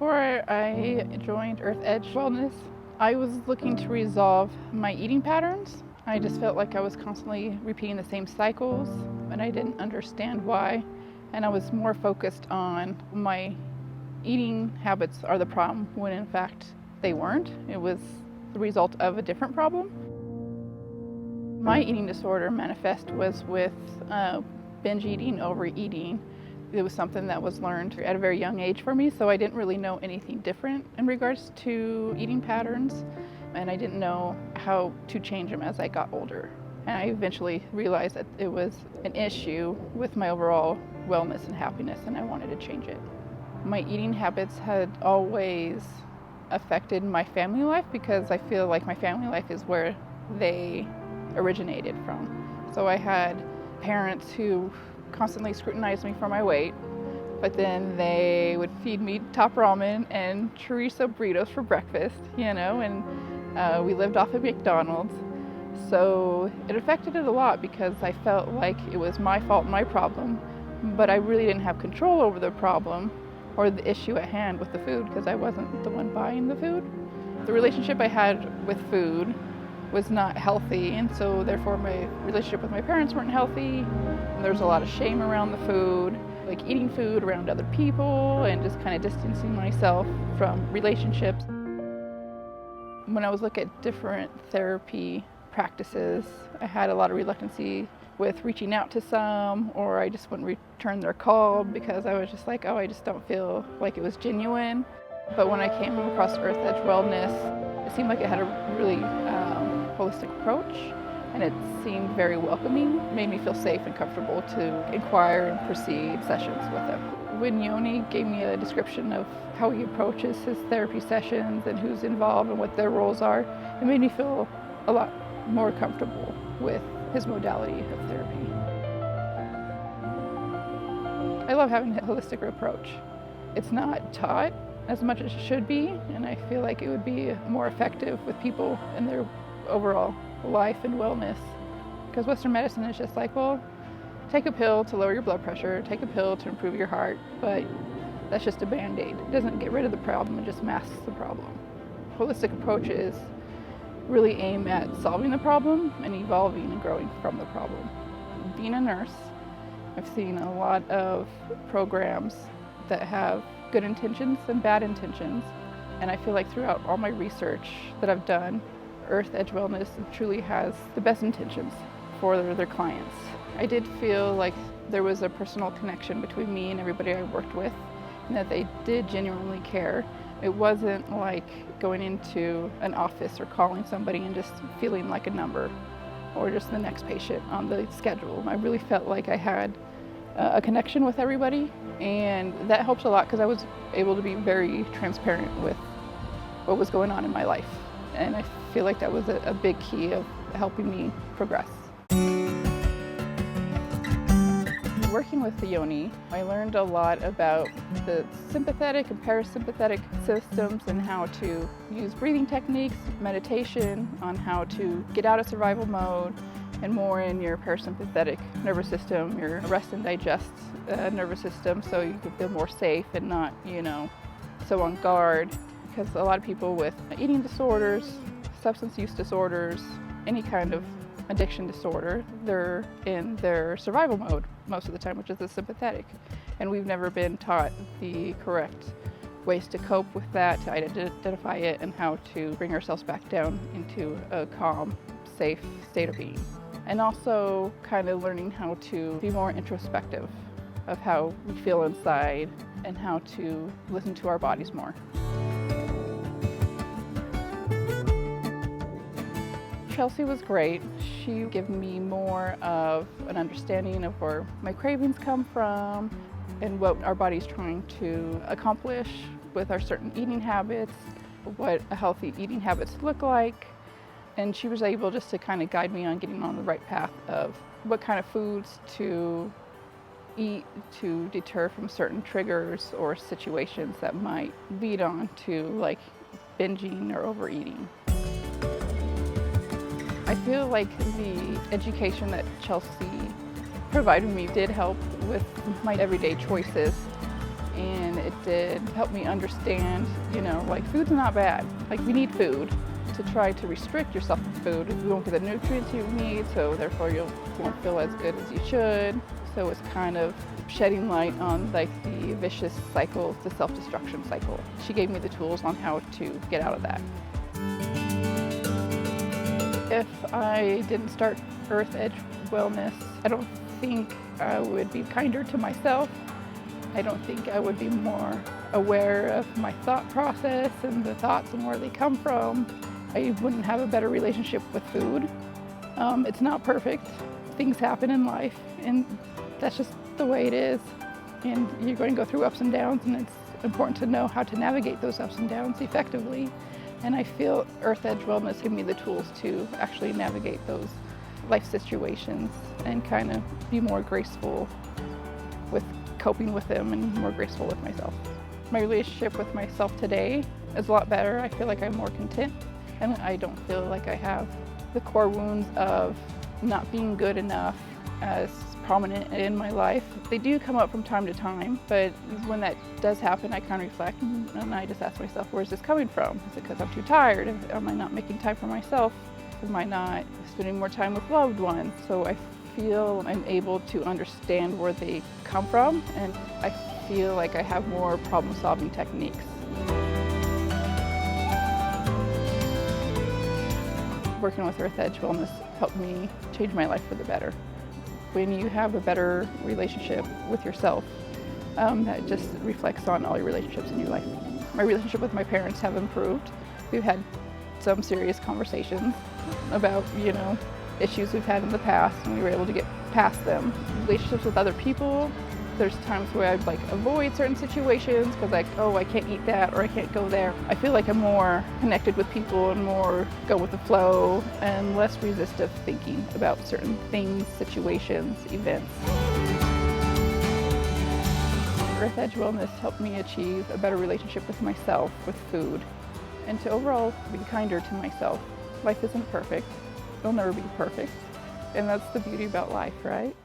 Before I joined Earth Edge Wellness, I was looking to resolve my eating patterns. I just felt like I was constantly repeating the same cycles and I didn't understand why. And I was more focused on my eating habits are the problem when in fact they weren't. It was the result of a different problem. My eating disorder manifest was with binge eating, overeating. It was something that was learned at a very young age for me, so I didn't really know anything different in regards to eating patterns, and I didn't know how to change them as I got older. And I eventually realized that it was an issue with my overall wellness and happiness, and I wanted to change it. My eating habits had always affected my family life because I feel like my family life is where they originated from. So I had parents who constantly scrutinized me for my weight, but then they would feed me top ramen and chorizo burritos for breakfast, and we lived off of McDonald's. So it affected it a lot because I felt like it was my fault and my problem, but I really didn't have control over the problem or the issue at hand with the food because I wasn't the one buying the food. The relationship I had with food was not healthy, and so therefore my relationship with my parents weren't healthy. And there's a lot of shame around the food, like eating food around other people and just kind of distancing myself from relationships. When I was looking at different therapy practices, I had a lot of reluctancy with reaching out to some, or I just wouldn't return their call because I was just like, I just don't feel like it was genuine. But when I came across Earth Edge Wellness, it seemed like it had a really holistic approach, and it seemed very welcoming. It made me feel safe and comfortable to inquire and proceed sessions with him. When Yoni gave me a description of how he approaches his therapy sessions and who's involved and what their roles are, it made me feel a lot more comfortable with his modality of therapy. I love having a holistic approach. It's not taught as much as it should be, and I feel like it would be more effective with people in their overall life and wellness. Because Western medicine is just like, well, take a pill to lower your blood pressure, take a pill to improve your heart, but that's just a band-aid. It doesn't get rid of the problem, it just masks the problem. Holistic approaches really aim at solving the problem and evolving and growing from the problem. Being a nurse, I've seen a lot of programs that have good intentions and bad intentions, and I feel like throughout all my research that I've done, Earth Edge Wellness truly has the best intentions for their clients. I did feel like there was a personal connection between me and everybody I worked with, and that they did genuinely care. It wasn't like going into an office or calling somebody and just feeling like a number or just the next patient on the schedule. I really felt like I had a connection with everybody, and that helps a lot because I was able to be very transparent with what was going on in my life. And I feel like that was a big key of helping me progress. Working with the Yoni, I learned a lot about the sympathetic and parasympathetic systems and how to use breathing techniques, meditation, on how to get out of survival mode and more in your parasympathetic nervous system, your rest and digest nervous system, so you can feel more safe and not, so on guard. Because a lot of people with eating disorders, substance use disorders, any kind of addiction disorder, they're in their survival mode most of the time, which is the sympathetic. And we've never been taught the correct ways to cope with that, to identify it, and how to bring ourselves back down into a calm, safe state of being. And also kind of learning how to be more introspective of how we feel inside and how to listen to our bodies more. Chelsea was great. She gave me more of an understanding of where my cravings come from and what our body's trying to accomplish with our certain eating habits, what a healthy eating habits look like. And she was able just to kind of guide me on getting on the right path of what kind of foods to eat to deter from certain triggers or situations that might lead on to like binging or overeating. I feel like the education that Chelsea provided me did help with my everyday choices. and it did help me understand, like food's not bad. Like we need food. To try to restrict yourself with food, you won't get the nutrients you need, so therefore you won't feel as good as you should. So it's kind of shedding light on like the vicious cycle, the self-destruction cycle. She gave me the tools on how to get out of that. If I didn't start Earth Edge Wellness, I don't think I would be kinder to myself. I don't think I would be more aware of my thought process and the thoughts and where they come from. I wouldn't have a better relationship with food. It's not perfect. Things happen in life, and that's just the way it is. And you're going to go through ups and downs, and it's important to know how to navigate those ups and downs effectively. And I feel Earth Edge Wellness gave me the tools to actually navigate those life situations and kind of be more graceful with coping with them and more graceful with myself. My relationship with myself today is a lot better. I feel like I'm more content, and I don't feel like I have the core wounds of not being good enough as prominent in my life. They do come up from time to time, but when that does happen, I kind of reflect and I just ask myself, where's this coming from? Is it because I'm too tired? Am I not making time for myself? Am I not spending more time with loved ones? So I feel I'm able to understand where they come from, and I feel like I have more problem-solving techniques. Working with Earth Edge Wellness helped me change my life for the better. When you have a better relationship with yourself, that just reflects on all your relationships in your life. My relationship with my parents have improved. We've had some serious conversations about, issues we've had in the past, and we were able to get past them. Relationships with other people, there's times where I'd avoid certain situations because I can't eat that or I can't go there. I feel like I'm more connected with people and more go with the flow and less resistive thinking about certain things, situations, events. Earth Edge Wellness helped me achieve a better relationship with myself, with food, and to overall be kinder to myself. Life isn't perfect. It'll never be perfect. And that's the beauty about life, right?